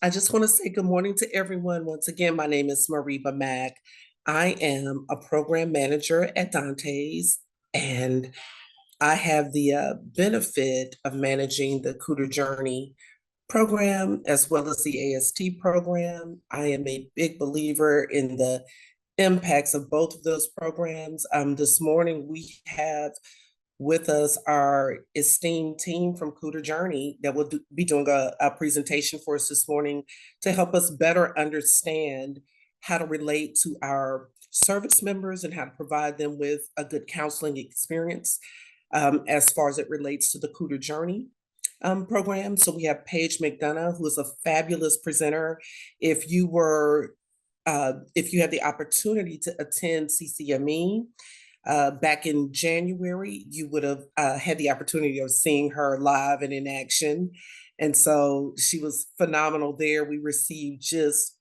I just want to say good morning to everyone. Once again, my name is Mariba Mack. I am a program manager at Dantes, and I have the benefit of managing the Kuder Journey program as well as the AST program. I am a big believer in the impacts of both of those programs. This morning, we have with us our esteemed team from Kuder Journey that will be doing a presentation for us this morning to help us better understand how to relate to our service members and how to provide them with a good counseling experience as far as it relates to the Kuder Journey program. So we have Paige McDonough, who is a fabulous presenter. If you were if you had the opportunity to attend CCME, back in January, you would have had the opportunity of seeing her live and in action. And so she was phenomenal there. We received just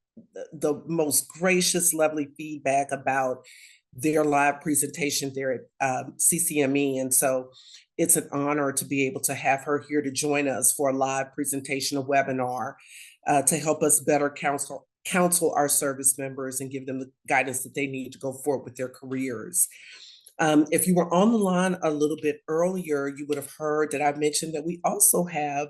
the most gracious, lovely feedback about their live presentation there at CCME. And so it's an honor to be able to have her here to join us for a live presentation, a webinar to help us better counsel our service members and give them the guidance that they need to go forward with their careers. If you were on the line a little bit earlier, you would have heard that I mentioned that we also have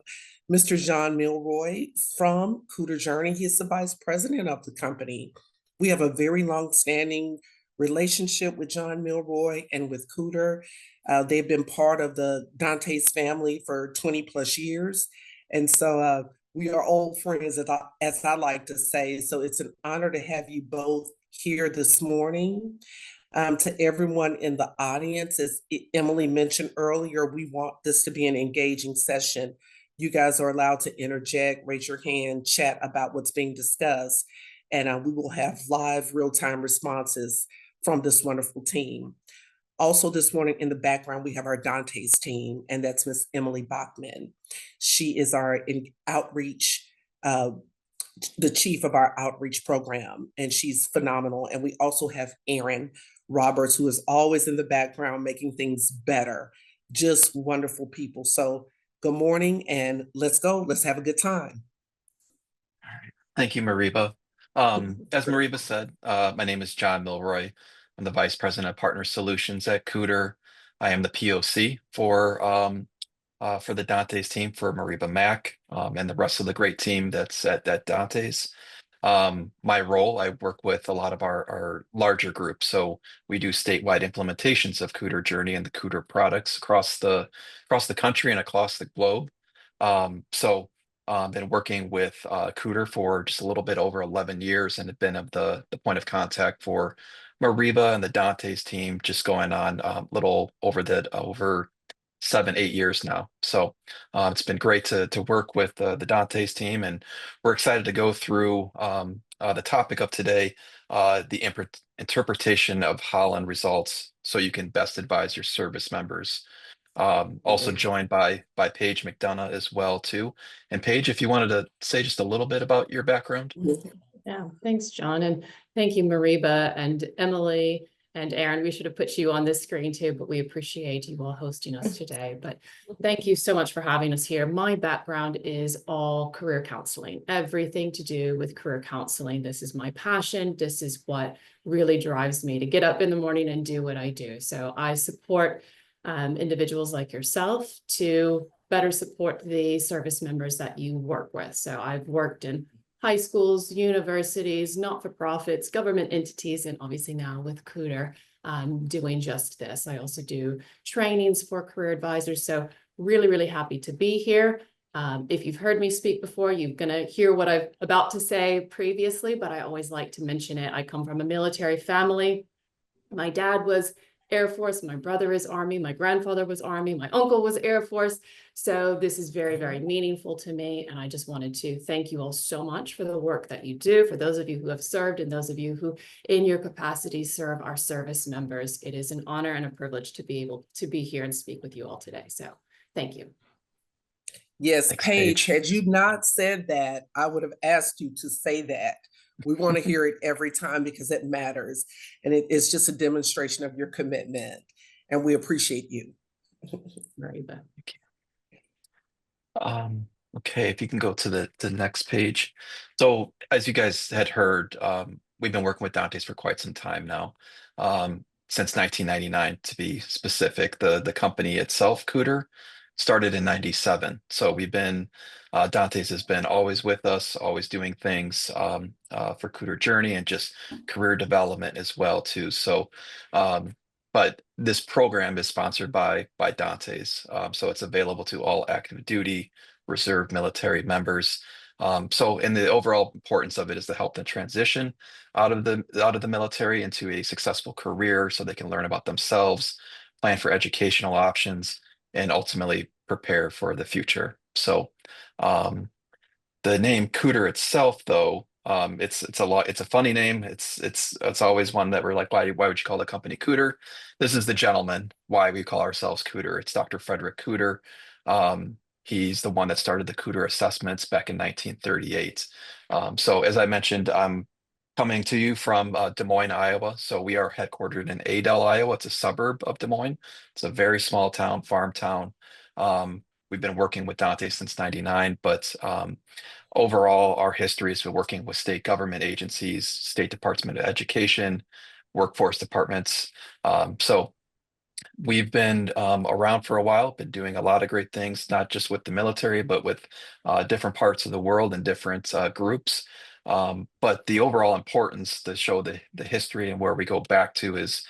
Mr. John Milroy from Kuder Journey. He is the vice president of the company. We have a very long-standing relationship with John Milroy and with Kuder. They've been part of the Dantes family for 20 plus years. And so we are old friends, as I like to say. So it's an honor to have you both here this morning. To everyone in the audience, as Emily mentioned earlier, we want this to be an engaging session. You guys are allowed to interject, raise your hand, chat about what's being discussed, and we will have live real-time responses from this wonderful team. Also this morning in the background, we have our Dantes team, and that's Miss Emily Bachman. She is our outreach the chief of our outreach program, and she's phenomenal. And we also have Aaron Roberts, who is always in the background making things better. Just wonderful people. So good morning, and let's go. Let's have a good time. All right. Thank you, Mariba. As Mariba said, my name is John Milroy. I'm the Vice President of Partner Solutions at Kuder. I am the POC for the Dantes team for Mariba Mack and the rest of the great team that's at Dantes. My role, I work with a lot of our larger groups. So we do statewide implementations of Kuder Journey and the Kuder products across the country and across the globe. Been working with Kuder for just a little bit over 11 years and have been of the point of contact for Mariba and the Dantes team, just going on a little over 7, 8 years now. So it's been great to work with the Dantes team, and we're excited to go through the topic of today, the interpretation of Holland results, so you can best advise your service members. Also joined by Paige McDonough as well too. And Paige, if you wanted to say just a little bit about your background. Yeah, thanks, John. And thank you, Mariba and Emily and Aaron. We should have put you on this screen too, but we appreciate you all hosting us today. But thank you so much for having us here. My background is all career counseling, everything to do with career counseling. This is my passion. This is what really drives me to get up in the morning and do what I do. So I support individuals like yourself to better support the service members that you work with. So I've worked in high schools, universities, not-for-profits, government entities, and obviously now with Kuder, doing just this. I also do trainings for career advisors. So really, really happy to be here. If you've heard me speak before, you're going to hear what I'm about to say previously, but I always like to mention it. I come from a military family. My dad was Air Force, my brother is Army, my grandfather was Army, my uncle was Air Force. So this is very, very meaningful to me. And I just wanted to thank you all so much for the work that you do, for those of you who have served and those of you who in your capacity serve our service members. It is an honor and a privilege to be able to be here and speak with you all today. So thank you. Yes, Thanks, Paige, Paige. had you not said that, I would have asked you to say that. We want to hear it every time because it matters. And it's just a demonstration of your commitment. And we appreciate you. Very good. Okay, if you can go to the next page. So as you guys had heard, we've been working with Dante's for quite some time now, since 1999 to be specific. The company itself, Kuder, started in 97. So we've been, Dante's has been always with us, always doing things for Kuder Journey and just career development as well too. So, but this program is sponsored by Dante's, so it's available to all active duty reserve military members. So, and the overall importance of it is to help them transition out of the military into a successful career, so they can learn about themselves, plan for educational options, and ultimately prepare for the future. So, um, the name Cooter itself, though, it's a funny name. It's always one that we're like, why would you call the company Cooter? This is the gentleman why we call ourselves Cooter. It's Dr. Frederick Cooter. He's the one that started the Cooter assessments back in 1938. So as I mentioned, I'm coming to you from Des Moines, Iowa. So we are headquartered in Adel, Iowa. It's a suburb of Des Moines. It's a very small town, farm town. We've been working with Dante since '99, but overall, our history has been working with state government agencies, state department of education, workforce departments. So we've been around for a while, been doing a lot of great things, not just with the military, but with different parts of the world and different groups. But the overall importance to show the history and where we go back to is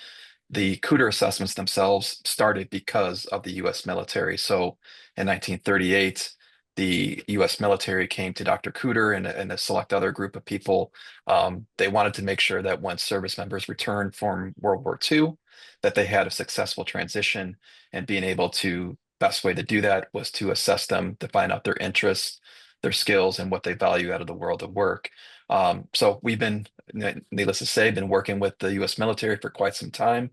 the Cooter assessments themselves started because of the U.S. military. So in 1938, the U.S. military came to Dr. Cooter and a select other group of people. They wanted to make sure that when service members returned from World War II, that they had a successful transition, and being able to, best way to do that was to assess them to find out their interests, their skills, and what they value out of the world of work. So we've been, needless to say, been working with the U.S. military for quite some time.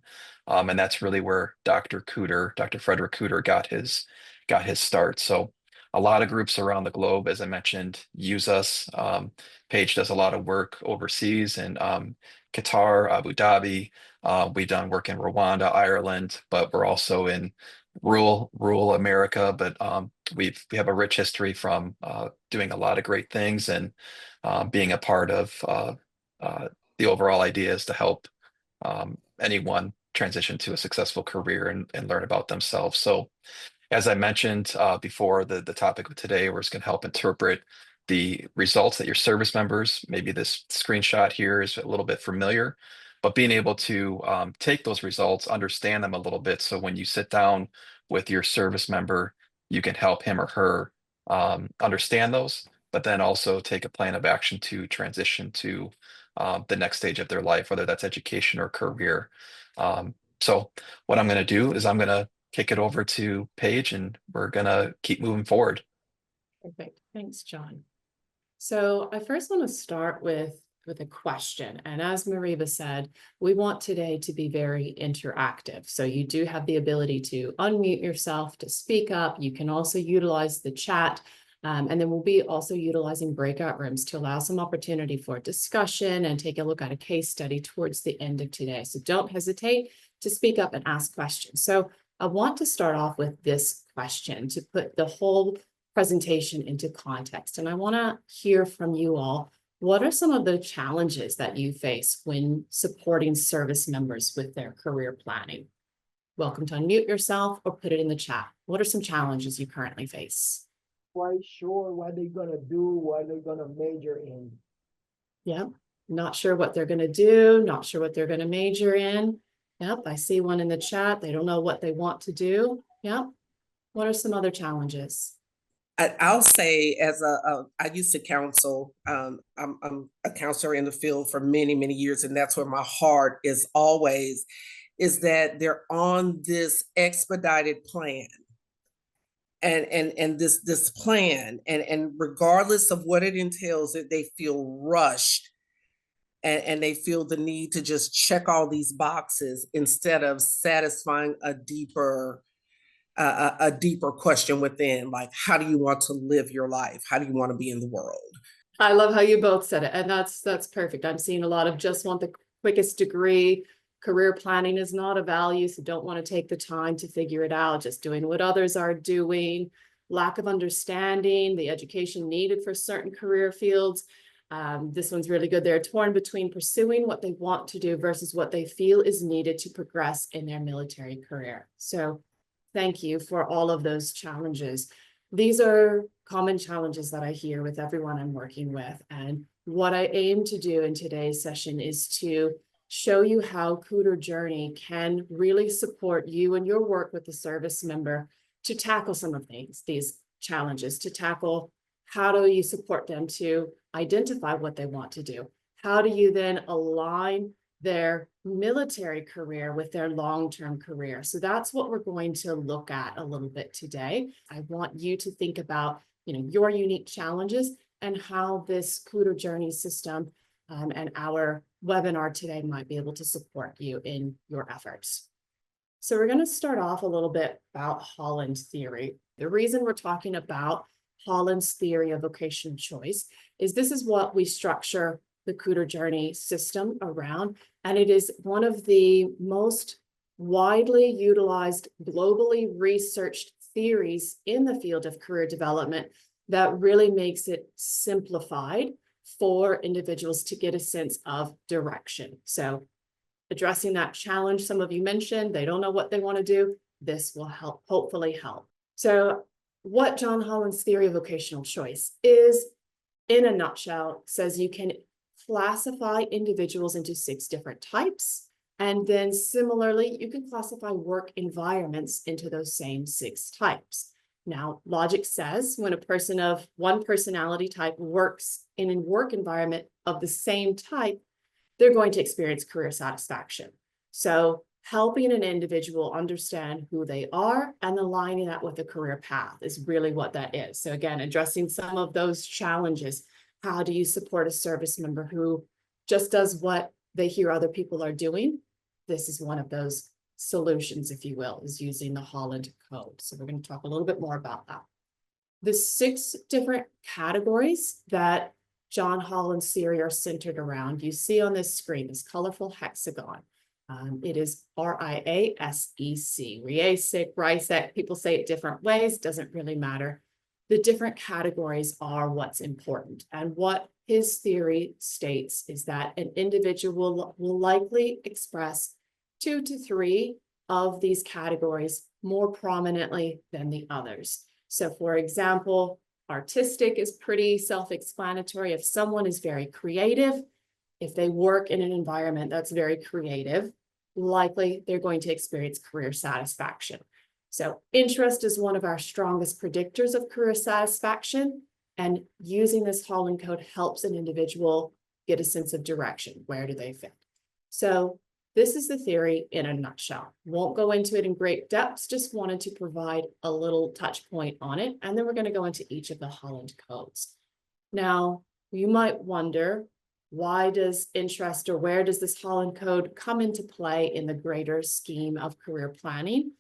And that's really where Dr. Cooter, Dr. Frederick Cooter got his start. So a lot of groups around the globe, as I mentioned, use us. Paige does a lot of work overseas in Qatar, Abu Dhabi. We've done work in Rwanda, Ireland, but we're also in rural America. But we have a rich history from doing a lot of great things, and being a part of the overall idea is to help anyone transition to a successful career and learn about themselves. So as I mentioned before, the topic of today was going to help interpret the results that your service members, maybe this screenshot here is a little bit familiar, but being able to take those results, understand them a little bit. So when you sit down with your service member, you can help him or her understand those, but then also take a plan of action to transition to the next stage of their life, whether that's education or career. So what I'm going to do is I'm going to kick it over to Paige, and we're gonna keep moving forward. Perfect. Thanks, John. So I first want to start with a question. And as Mariba said, we want today to be very interactive. So you do have the ability to unmute yourself, to speak up. You can also utilize the chat. And then we'll be also utilizing breakout rooms to allow some opportunity for discussion and take a look at a case study towards the end of today. So don't hesitate to speak up and ask questions. So I want to start off with this question to put the whole presentation into context. And I want to hear from you all. What are some of the challenges that you face when supporting service members with their career planning? Welcome to unmute yourself or put it in the chat. What are some challenges you currently face? Quite sure what they're gonna do, what they're gonna major in. Yep, not sure what they're going to do, not sure what they're going to major in. Yep, I see one in the chat. They don't know what they want to do. Yep. What are some other challenges? I'll say, I used to counsel. I'm a counselor in the field for many, many years, and that's where my heart is always, is that they're on this expedited plan. And this plan, and regardless of what it entails, that they feel rushed, and they feel the need to just check all these boxes instead of satisfying a deeper question within, like, how do you want to live your life? How do you want to be in the world? I love how you both said it, and that's perfect. I'm seeing a lot of just want the quickest degree. Career planning is not a value, so don't want to take the time to figure it out, just doing what others are doing. lack of understanding, the education needed for certain career fields. This one's really good. They're torn between pursuing what they want to do versus what they feel is needed to progress in their military career. So thank you for all of those challenges. These are common challenges that I hear with everyone I'm working with. And what I aim to do in today's session is to show you how Kuder Journey can really support you and your work with the service member to tackle some of these challenges, to tackle how do you support them to identify what they want to do? How do you then align their military career with their long-term career? So that's what we're going to look at a little bit today. I want you to think about, your unique challenges and how this Kuder Journey system and our webinar today might be able to support you in your efforts. So we're going to start off a little bit about Holland Theory. The reason we're talking about Holland's theory of vocational choice is this is what we structure the Kuder Journey system around, and it is one of the most widely utilized, globally researched theories in the field of career development that really makes it simplified for individuals to get a sense of direction. So addressing that challenge some of you mentioned, they don't know what they want to do, this will hopefully help. So what John Holland's theory of vocational choice is, in a nutshell, says you can classify individuals into 6 different types. And then similarly, you can classify work environments into those same 6 types. Now, logic says when a person of one personality type works in a work environment of the same type, they're going to experience career satisfaction. So helping an individual understand who they are and aligning that with a career path is really what that is. So again, addressing some of those challenges. How do you support a service member who just does what they hear other people are doing? This is one of those solutions, if you will, is using the Holland Code. So we're going to talk a little bit more about that. The 6 different categories that John Holland's theory are centered around, you see on this screen, this colorful hexagon. It is RIASEC, RIASEC, people say it different ways, doesn't really matter. The different categories are what's important. And what his theory states is that an individual will likely express 2 to 3 of these categories more prominently than the others. So for example, artistic is pretty self-explanatory. If someone is very creative, if they work in an environment that's very creative, likely they're going to experience career satisfaction. So interest is one of our strongest predictors of career satisfaction, and using this Holland Code helps an individual get a sense of direction. Where do they fit? So this is the theory in a nutshell. Won't go into it in great depths, just wanted to provide a little touch point on it, and then we're going to go into each of the Holland codes. Now, you might wonder, why does interest, or where does this Holland Code come into play in the greater scheme of career planning?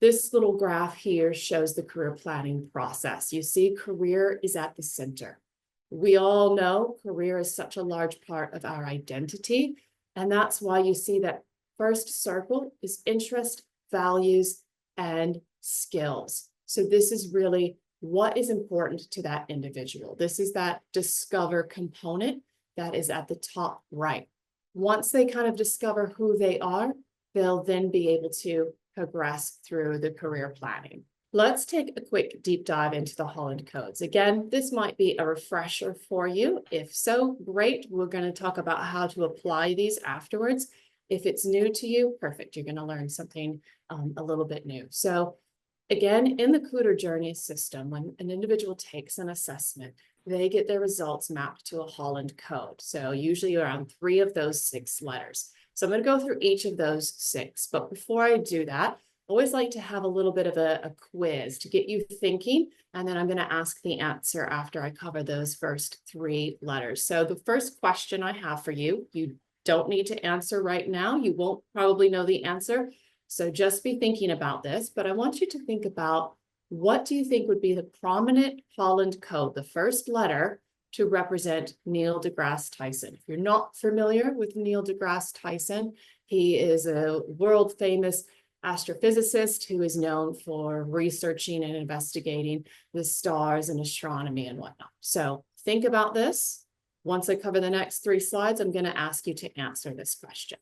This little graph here shows the career planning process. You see, career is at the center. We all know career is such a large part of our identity, and that's why you see that first circle is interest, values, and skills. So this is really what is important to that individual. This is that discover component that is at the top right. Once they kind of discover who they are, they'll then be able to progress through the career planning. Let's take a quick deep dive into the Holland codes. Again, this might be a refresher for you. If so, great. We're going to talk about how to apply these afterwards. If it's new to you, perfect. You're going to learn something a little bit new. So again, in the Kuder Journey system, when an individual takes an assessment, they get their results mapped to a Holland code. So usually around 3 of those 6 letters. So I'm going to go through each of those 6. But before I do that, I always like to have a little bit of a quiz to get you thinking. And then I'm going to ask the answer after I cover those first 3 letters. So the first question I have for you, you don't need to answer right now. You won't probably know the answer. So just be thinking about this. But I want you to think about, what do you think would be the prominent Holland code, the first letter, to represent Neil deGrasse Tyson? If you're not familiar with Neil deGrasse Tyson, he is a world famous astrophysicist who is known for researching and investigating the stars and astronomy and whatnot. So think about this. Once I cover the next 3 slides, I'm going to ask you to answer this question.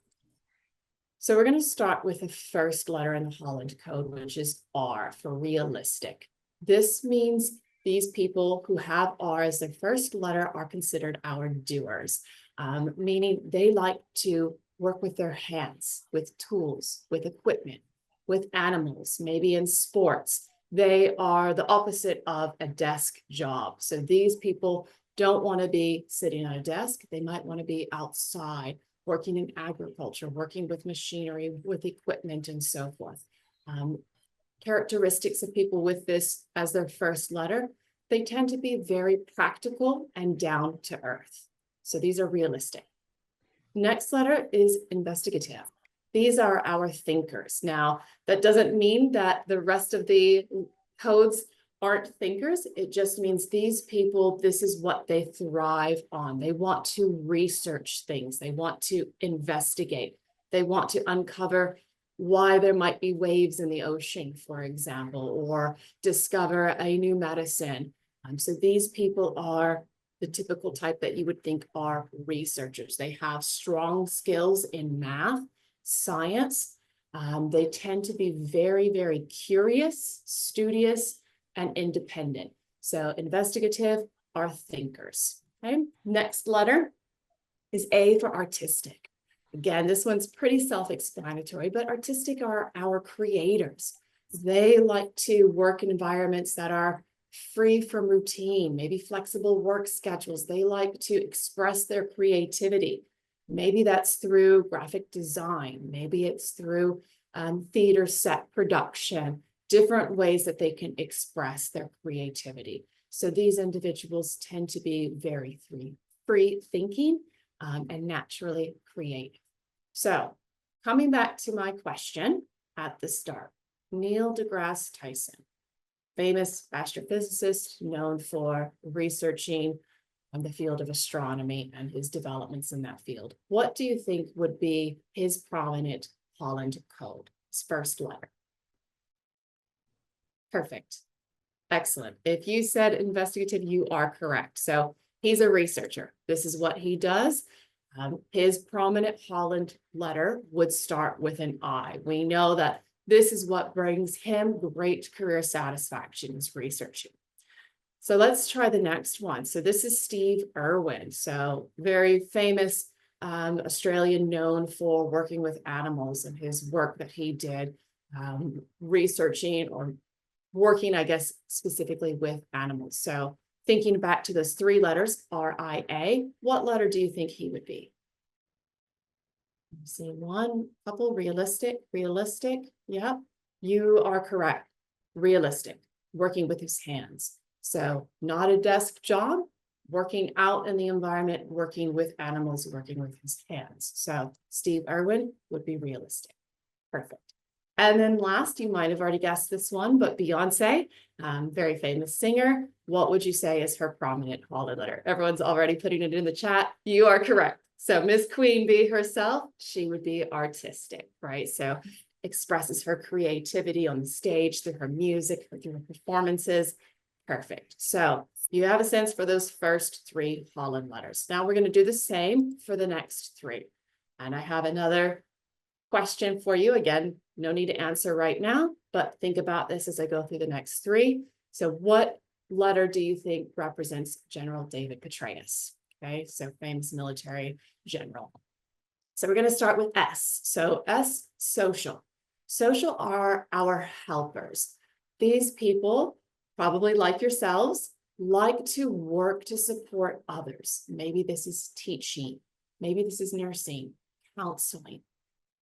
So we're going to start with the first letter in the Holland Code, which is R for realistic. This means these people who have R as their first letter are considered our doers, meaning they like to work with their hands, with tools, with equipment, with animals, maybe in sports. They are the opposite of a desk job. So these people don't want to be sitting at a desk. They might want to be outside, working in agriculture, working with machinery, with equipment, and so forth. Characteristics of people with this as their first letter, they tend to be very practical and down to earth. So these are realistic. Next letter is investigative. These are our thinkers. Now, that doesn't mean that the rest of the codes aren't thinkers. It just means these people, this is what they thrive on. They want to research things. They want to investigate. They want to uncover why there might be waves in the ocean, for example, or discover a new medicine. So these people are the typical type that you would think are researchers. They have strong skills in math, science. They tend to be very, very curious, studious, and independent. So investigative are thinkers. Okay. Next letter is A for artistic. Again, this one's pretty self-explanatory, but artistic are our creators. They like to work in environments that are free from routine, maybe flexible work schedules. They like to express their creativity. Maybe that's through graphic design. Maybe it's through theater set production, different ways that they can express their creativity. So these individuals tend to be very free thinking and naturally creative. So coming back to my question at the start, Neil deGrasse Tyson, famous astrophysicist known for researching the field of astronomy and his developments in that field. What do you think would be his prominent Holland code, his first letter? Perfect. Excellent. If you said investigative, you are correct. So he's a researcher. This is what he does. His prominent Holland letter would start with an I. We know that this is what brings him great career satisfaction, is researching. So let's try the next one. So this is Steve Irwin. So very famous Australian, known for working with animals, and his work that he did researching or working, I guess, specifically with animals. So thinking back to those 3 letters, R-I-A, what letter do you think he would be? See one, couple, realistic. Yep, you are correct. Realistic, working with his hands. So not a desk job, working out in the environment, working with animals, working with his hands. So Steve Irwin would be realistic. Perfect. And then last, you might have already guessed this one, but Beyonce, very famous singer. What would you say is her prominent Holland letter? Everyone's already putting it in the chat. You are correct. So Miss Queen Bee herself, she would be artistic, right? So expresses her creativity on the stage through her music, through her performances. Perfect. So you have a sense for those first 3 Holland letters. Now we're going to do the same for the next 3. And I have another question for you. Again, no need to answer right now, but think about this as I go through the next 3. So what letter do you think represents General David Petraeus? Okay, so famous military general. So we're going to start with S. So S, social. Social are our helpers. These people, probably like yourselves, like to work to support others. Maybe this is teaching. Maybe this is nursing, counseling.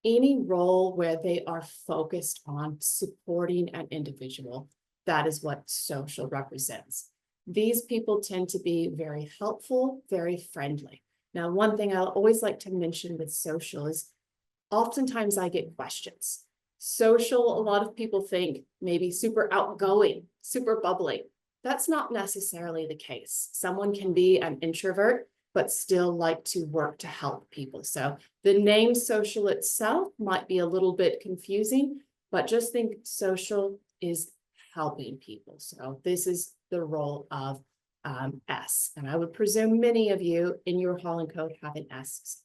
Any role where they are focused on supporting an individual, that is what social represents. These people tend to be very helpful, very friendly. Now, one thing I'll always like to mention with social is oftentimes I get questions. Social, a lot of people think maybe super outgoing, super bubbly. That's not necessarily the case. Someone can be an introvert, but still like to work to help people. So the name social itself might be a little bit confusing, but just think social is helping people. So this is the role of S. And I would presume many of you in your Holland Code have an S.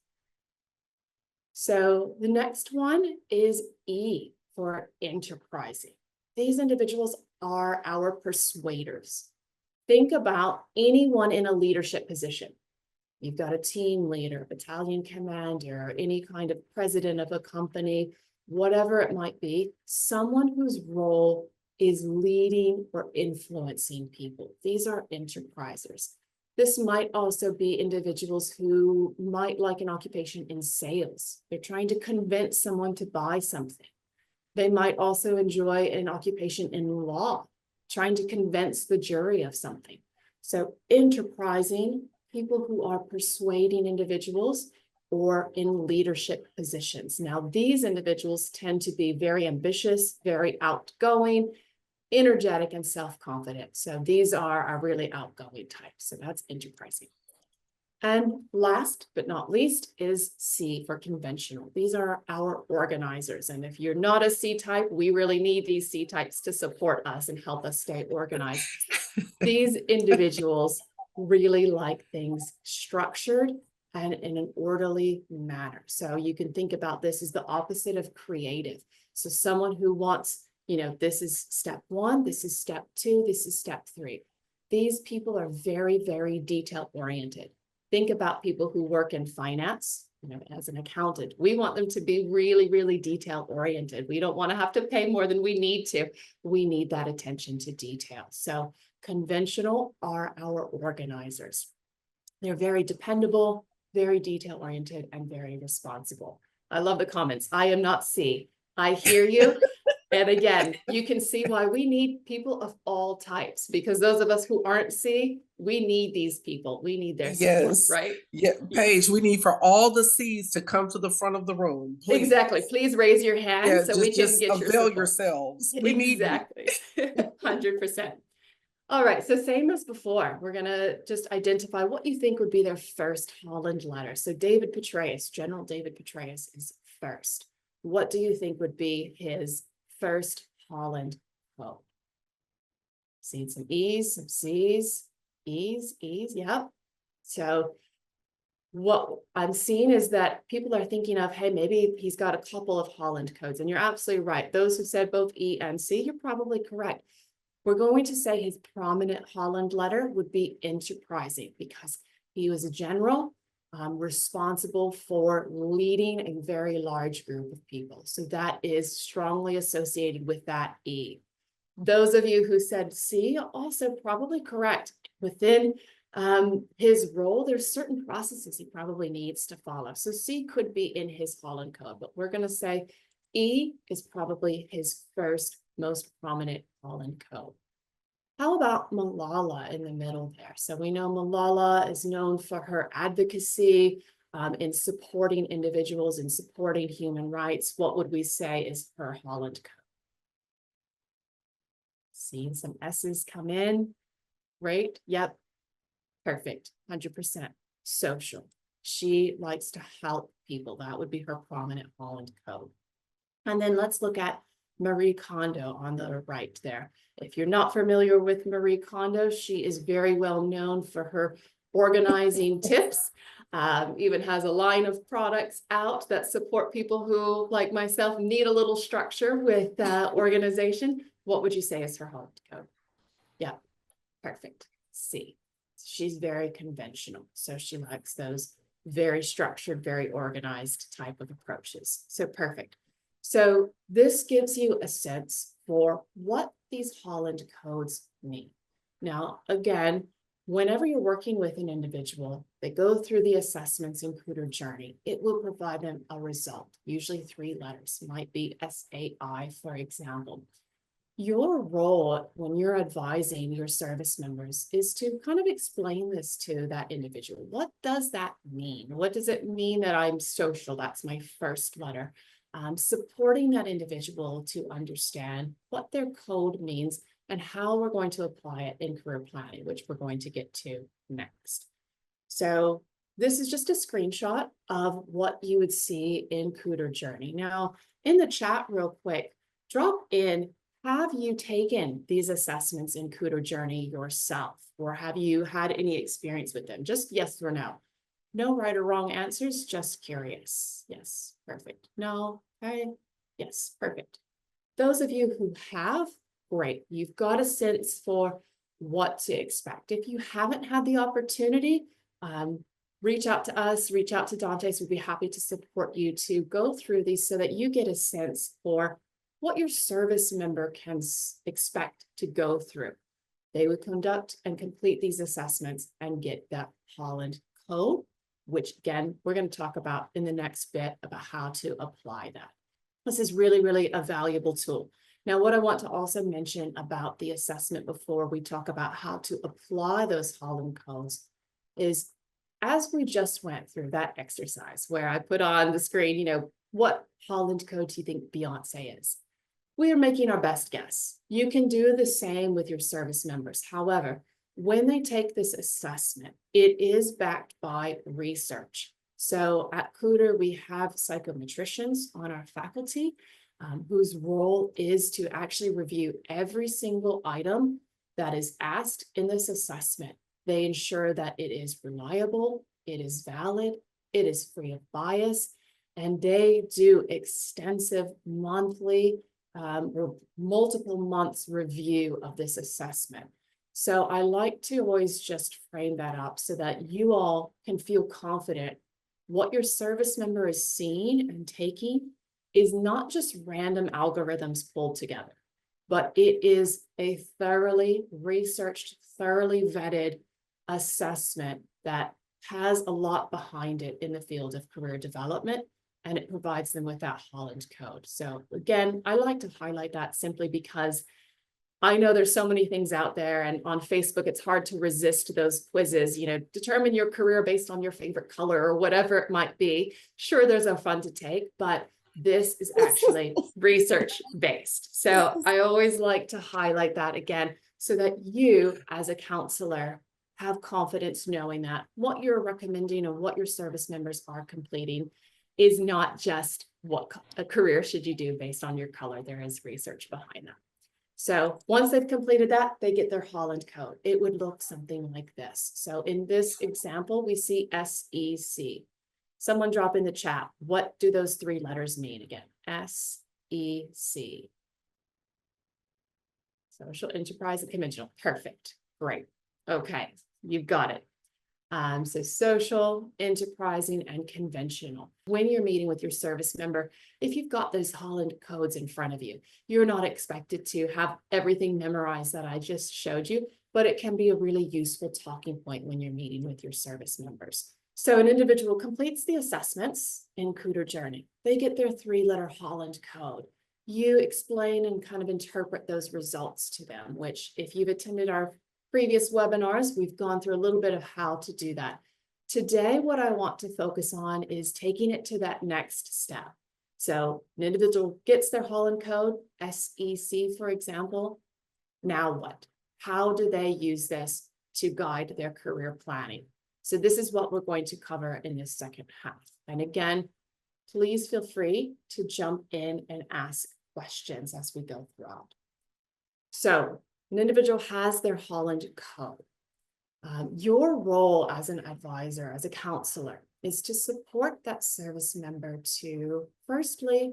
So the next one is E for enterprising. These individuals are our persuaders. Think about anyone in a leadership position. You've got a team leader, battalion commander, any kind of president of a company, whatever it might be, someone whose role is leading or influencing people. These are enterprisers. This might also be individuals who might like an occupation in sales. They're trying to convince someone to buy something. They might also enjoy an occupation in law, trying to convince the jury of something. So enterprising, people who are persuading individuals or in leadership positions. Now, these individuals tend to be very ambitious, very outgoing, energetic, and self-confident. So these are our really outgoing types. So that's enterprising. And last but not least is C for conventional. These are our organizers. And if you're not a C type, we really need these C types to support us and help us stay organized. These individuals really like things structured and in an orderly manner. So you can think about this as the opposite of creative. So someone who wants, this is step 1, this is step 2, this is step 3. These people are very, very detail oriented. Think about people who work in finance, as an accountant. We want them to be really, really detail oriented. We don't want to have to pay more than we need to. We need that attention to detail. So conventional are our organizers. They're very dependable, very detail oriented, and very responsible. I love the comments. I am not C. I hear you. And again, you can see why we need people of all types, because those of us who aren't C, we need these people. We need their support, Yes. right? Yeah, Paige, we need for all the C's to come to the front of the room. Please. Exactly. Please raise your hand, Yeah, so we can just get your avail support. yourselves. We need you. Exactly. 100%. All right, so same as before, we're gonna just identify what you think would be their first Holland letter. So David Petraeus, General David Petraeus is first. What do you think would be his first Holland code? Seen some E's, some C's, E's, yep. So what I'm seeing is that people are thinking of, hey, maybe he's got a couple of Holland codes, and you're absolutely right. Those who said both E and C, you're probably correct. We're going to say his prominent Holland letter would be enterprising, because he was a general responsible for leading a very large group of people. So that is strongly associated with that E. Those of you who said C, also probably correct. Within his role, there's certain processes he probably needs to follow. So C could be in his Holland code, but we're going to say E is probably his first most prominent Holland code. How about Malala in the middle there? So we know Malala is known for her advocacy in supporting individuals and supporting human rights. What would we say is her Holland code? Seeing some S's come in. Great. Yep. Perfect. 100%. Social. She likes to help people. That would be her prominent Holland code. And then let's look at Marie Kondo on the right there. If you're not familiar with Marie Kondo, she is very well known for her organizing tips. Even has a line of products out that support people who, like myself, need a little structure with organization. What would you say is her Holland code? Yeah, perfect. C. She's very conventional. So she likes those very structured, very organized type of approaches. So perfect. So this gives you a sense for what these Holland codes mean. Now, again, whenever you're working with an individual, they go through the assessments in Kuder Journey, it will provide them a result, usually 3 letters, might be SAI, for example. Your role when you're advising your service members is to kind of explain this to that individual. What does that mean? What does it mean that I'm social? That's my first letter. Supporting that individual to understand what their code means and how we're going to apply it in career planning, which we're going to get to next. So this is just a screenshot of what you would see in Kuder Journey. Now, in the chat real quick, drop in, have you taken these assessments in Kuder Journey yourself? Or have you had any experience with them? Just yes or no. No right or wrong answers, just curious. Yes, perfect. No, okay, yes, perfect. Those of you who have, great. You've got a sense for what to expect. If you haven't had the opportunity, reach out to us, reach out to Dantes. We'd be happy to support you to go through these so that you get a sense for what your service member can expect to go through. They would conduct and complete these assessments and get that Holland code, which again, we're going to talk about in the next bit about how to apply that. This is really, really a valuable tool. Now, what I want to also mention about the assessment before we talk about how to apply those Holland codes is, as we just went through that exercise where I put on the screen, what Holland code do you think Beyonce is? We are making our best guess. You can do the same with your service members. However, when they take this assessment, it is backed by research. So at Kuder, we have psychometricians on our faculty whose role is to actually review every single item that is asked in this assessment. They ensure that it is reliable, it is valid, it is free of bias, and they do extensive monthly or multiple months review of this assessment. So I like to always just frame that up so that you all can feel confident what your service member is seeing and taking is not just random algorithms pulled together, but it is a thoroughly researched, thoroughly vetted assessment that has a lot behind it in the field of career development, and it provides them with that Holland code. So again, I like to highlight that simply because I know there's so many things out there, and on Facebook, it's hard to resist those quizzes, determine your career based on your favorite color or whatever it might be. Sure, those are fun to take, but this is actually research based. So I always like to highlight that again, so that you as a counselor have confidence knowing that what you're recommending or what your service members are completing is not just what a career should you do based on your color. There is research behind that. So once they've completed that, they get their Holland code. It would look something like this. So in this example, we see SEC. Someone drop in the chat. What do those three letters mean again? SEC. Social, enterprise, and conventional. Perfect. Great. Okay. You've got it. So social, enterprising, and conventional. When you're meeting with your service member, if you've got those Holland codes in front of you, you're not expected to have everything memorized that I just showed you, but it can be a really useful talking point when you're meeting with your service members. So an individual completes the assessments in Kuder Journey. They get their 3-letter Holland code. You explain and kind of interpret those results to them, which if you've attended our previous webinars, we've gone through a little bit of how to do that. Today, what I want to focus on is taking it to that next step. So an individual gets their Holland code, SEC, for example. Now what? How do they use this to guide their career planning? So this is what we're going to cover in this second half. And again, please feel free to jump in and ask questions as we go throughout. So an individual has their Holland code. Your role as an advisor, as a counselor, is to support that service member to, firstly,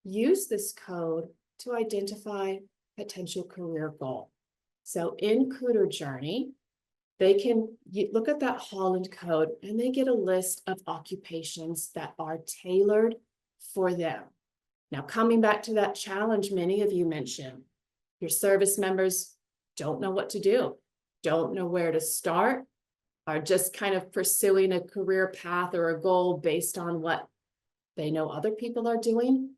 use this code to identify potential career goal. So in Kuder Journey, they can look at that Holland code and they get a list of occupations that are tailored for them. Now, coming back to that challenge many of you mentioned, your service members don't know what to do, don't know where to start, are just kind of pursuing a career path or a goal based on what they know other people are doing.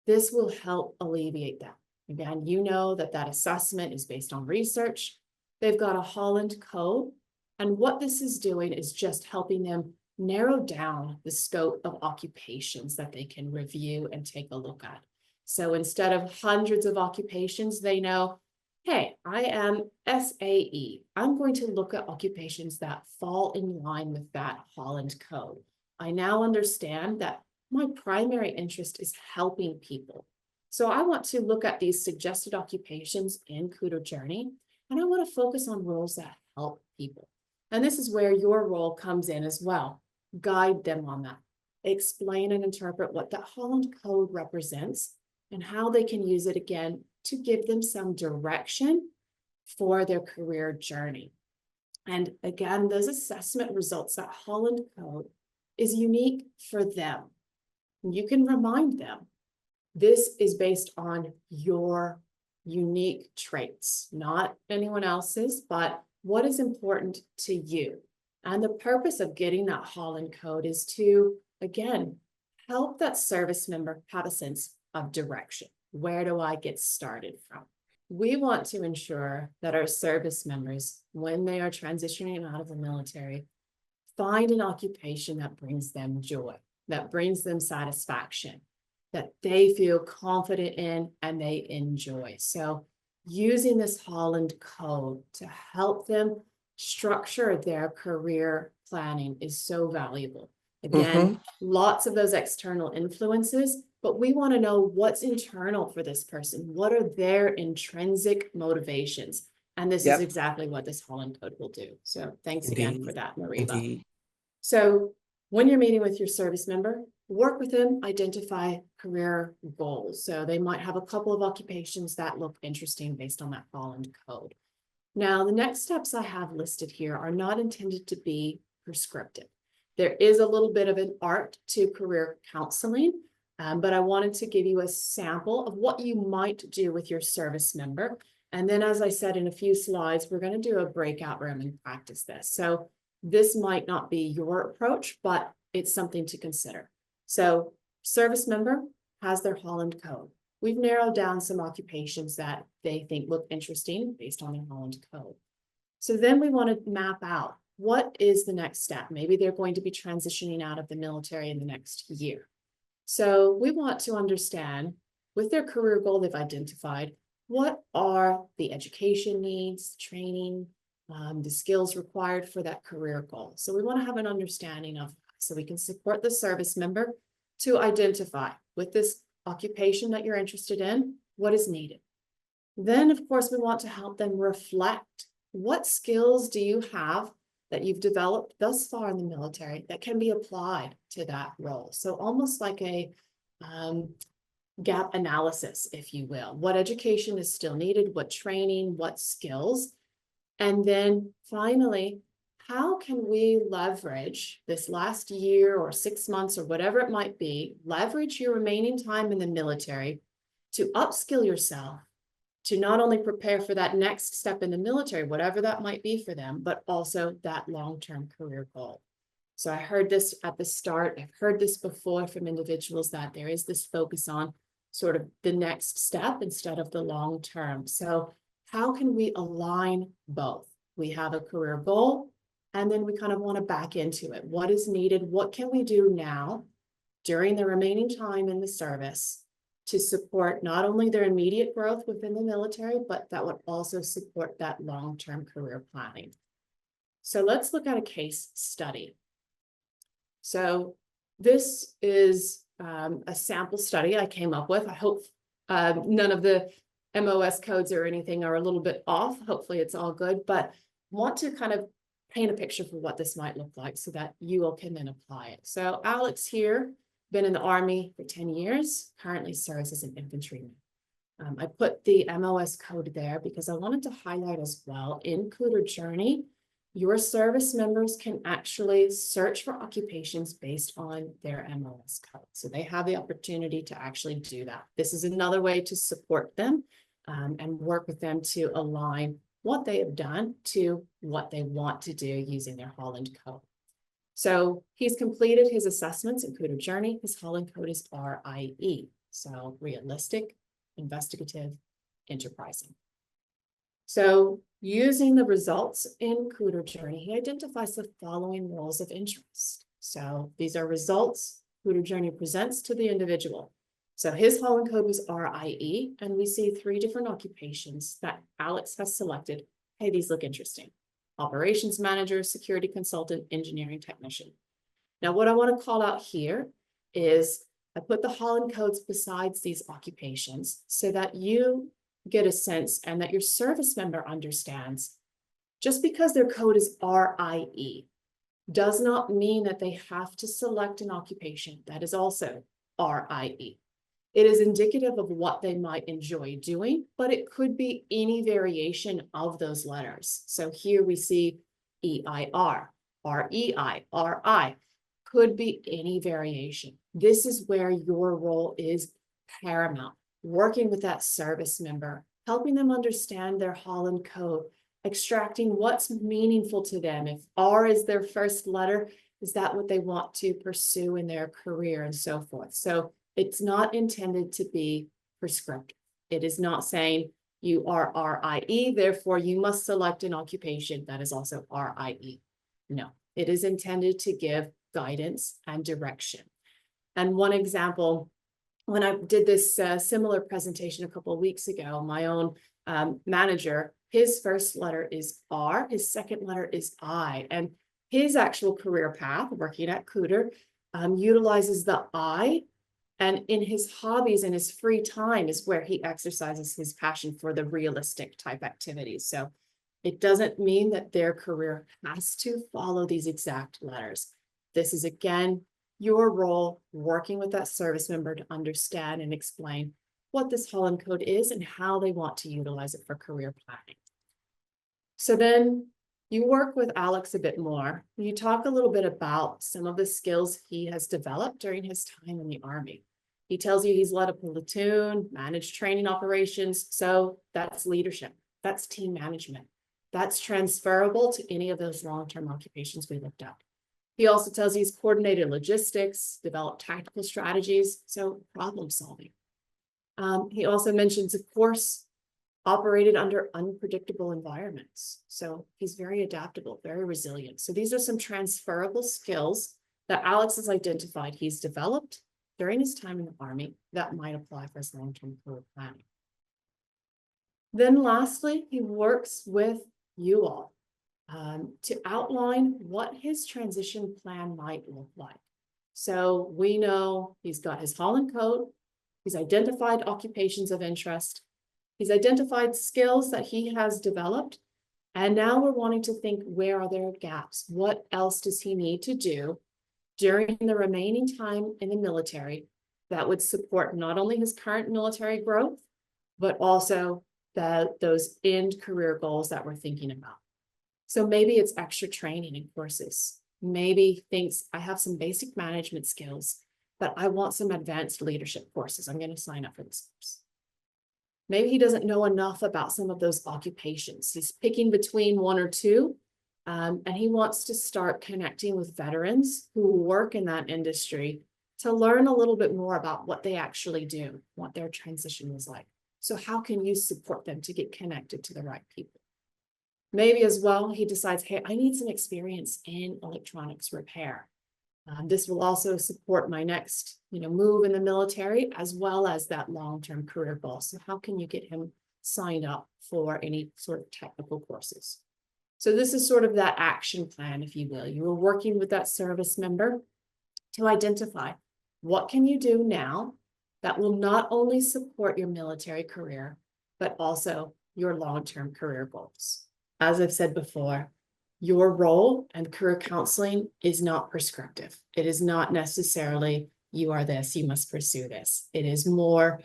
This will help alleviate that. Again, you know that that assessment is based on research. They've got a Holland code, and what this is doing is just helping them narrow down the scope of occupations that they can review and take a look at. So instead of hundreds of occupations, they know, hey, I am SAE. I'm going to look at occupations that fall in line with that Holland code. I now understand that my primary interest is helping people. So I want to look at these suggested occupations in Kuder Journey, and I want to focus on roles that help people. And this is where your role comes in as well. Guide them on that. Explain and interpret what that Holland Code represents and how they can use it again to give them some direction for their career journey. And again, those assessment results, that Holland Code is unique for them. You can remind them, this is based on your unique traits, not anyone else's, but what is important to you. And the purpose of getting that Holland Code is to, again, help that service member have a sense of direction. Where do I get started from? We want to ensure that our service members, when they are transitioning out of the military, find an occupation that brings them joy, that brings them satisfaction, that they feel confident in and they enjoy. So using this Holland Code to help them structure their career planning is so valuable. Again, lots of those external influences, but we want to know what's internal for this person. What are their intrinsic motivations? And this is exactly what this Holland Code will do. So thanks again for that, Mariba. So when you're meeting with your service member, work with them, identify career goals. So they might have a couple of occupations that look interesting based on that Holland Code. Now, the next steps I have listed here are not intended to be prescriptive. There is a little bit of an art to career counseling, but I wanted to give you a sample of what you might do with your service member. And then, as I said in a few slides, we're going to do a breakout room and practice this. So this might not be your approach, but it's something to consider. So service member has their Holland Code. We've narrowed down some occupations that they think look interesting based on their Holland Code. So then we want to map out what is the next step. Maybe they're going to be transitioning out of the military in the next year. So we want to understand, with their career goal they've identified, what are the education needs, training, the skills required for that career goal. So we want to have an understanding of that so we can support the service member to identify with this occupation that you're interested in, what is needed. Then, of course, we want to help them reflect. What skills do you have that you've developed thus far in the military that can be applied to that role? So almost like a gap analysis, if you will. What education is still needed? What training? What skills? And then finally, how can we leverage this last year or 6 months or whatever it might be, leverage your remaining time in the military to upskill yourself, to not only prepare for that next step in the military, whatever that might be for them, but also that long-term career goal. So I heard this at the start. I've heard this before from individuals that there is this focus on sort of the next step instead of the long term. So how can we align both? We have a career goal, and then we kind of want to back into it. What is needed? What can we do now during the remaining time in the service to support not only their immediate growth within the military, but that would also support that long-term career planning? So let's look at a case study. So this is a sample study I came up with. I hope none of the MOS codes or anything are a little bit off. Hopefully it's all good, but want to kind of paint a picture for what this might look like so that you all can then apply it. So Alex here, been in the Army for 10 years, currently serves as an infantryman. I put the MOS code there because I wanted to highlight as well, in Kuder Journey, your service members can actually search for occupations based on their MOS code. So they have the opportunity to actually do that. This is another way to support them and work with them to align what they have done to what they want to do using their Holland Code. So he's completed his assessments in Kuder Journey. His Holland Code is RIE. So realistic, investigative, enterprising. So using the results in Kuder Journey, he identifies the following roles of interest. So these are results Kuder Journey presents to the individual. So his Holland Code was RIE, and we see 3 different occupations that Alex has selected. Hey, these look interesting. Operations manager, security consultant, engineering technician. Now, what I want to call out here is I put the Holland codes besides these occupations so that you get a sense and that your service member understands just because their code is RIE does not mean that they have to select an occupation that is also RIE. It is indicative of what they might enjoy doing, but it could be any variation of those letters. So here we see EIR, REI, RI, could be any variation. This is where your role is paramount, working with that service member, helping them understand their Holland code, extracting what's meaningful to them. If R is their first letter, is that what they want to pursue in their career and so forth? So it's not intended to be prescriptive. It is not saying you are RIE, therefore you must select an occupation that is also RIE. No, it is intended to give guidance and direction. And one example, when I did this similar presentation a couple of weeks ago, my own manager, his first letter is R, his second letter is I, and his actual career path, working at Kuder, utilizes the I, and in his hobbies and his free time is where he exercises his passion for the realistic type activities. So it doesn't mean that their career has to follow these exact letters. This is, again, your role working with that service member to understand and explain what this Holland code is and how they want to utilize it for career planning. So then you work with Alex a bit more. You talk a little bit about some of the skills he has developed during his time in the Army. He tells you he's led a platoon, managed training operations. So that's leadership, that's team management. That's transferable to any of those long-term occupations we looked up. He also tells you he's coordinated logistics, developed tactical strategies, so problem solving. He also mentions, of course, operated under unpredictable environments. So he's very adaptable, very resilient. So these are some transferable skills that Alex has identified he's developed during his time in the Army that might apply for his long-term career planning. Then lastly, he works with you all to outline what his transition plan might look like. So we know he's got his Holland code, he's identified occupations of interest, he's identified skills that he has developed, and now we're wanting to think, where are there gaps? What else does he need to do during the remaining time in the military that would support not only his current military growth, but also those end career goals that we're thinking about. So maybe it's extra training and courses. Maybe he thinks, I have some basic management skills, but I want some advanced leadership courses. I'm going to sign up for this course. Maybe he doesn't know enough about some of those occupations. He's picking between one or two, and he wants to start connecting with veterans who work in that industry to learn a little bit more about what they actually do, what their transition was like. So how can you support them to get connected to the right people? Maybe as well, he decides, hey, I need some experience in electronics repair. This will also support my next, move in the military, as well as that long-term career goal. So how can you get him signed up for any sort of technical courses? So this is sort of that action plan, if you will. You were working with that service member to identify what can you do now that will not only support your military career, but also your long-term career goals. As I've said before, your role and career counseling is not prescriptive. It is not necessarily, you are this, you must pursue this. It is more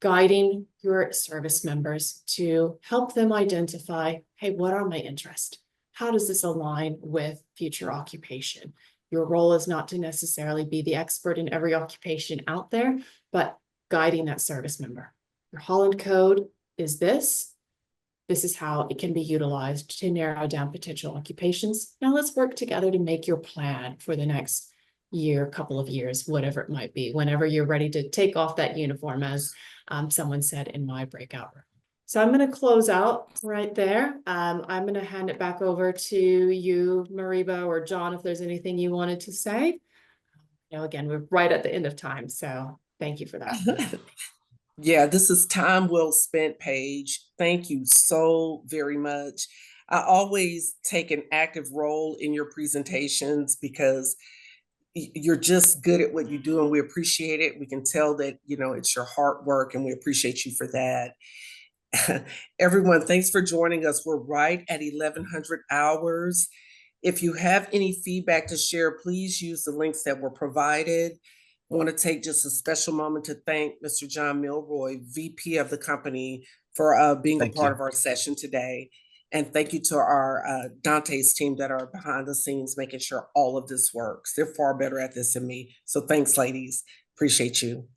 guiding your service members to help them identify, hey, what are my interests? How does this align with future occupation? Your role is not to necessarily be the expert in every occupation out there, but guiding that service member. Your Holland code is this. This is how it can be utilized to narrow down potential occupations. Now let's work together to make your plan for the next year, couple of years, whatever it might be, whenever you're ready to take off that uniform, as someone said in my breakout room. So I'm going to close out right there. I'm going to hand it back over to you, Mariba or John, if there's anything you wanted to say. Again, we're right at the end of time, so thank you for that. Yeah, this is time well spent, Paige. Thank you so very much. I always take an active role in your presentations because you're just good at what you do, and we appreciate it. We can tell that, you know, it's your hard work, and we appreciate you for that. Everyone, thanks for joining us. We're right at 1100 hours. If you have any feedback to share, please use the links that were provided. I want to take just a special moment to thank Mr. John Milroy, VP of the company, for being a Thank part you. of our session today. And thank you to our Dante's team that are behind the scenes making sure all of this works. They're far better at this than me. So thanks, ladies. Appreciate you.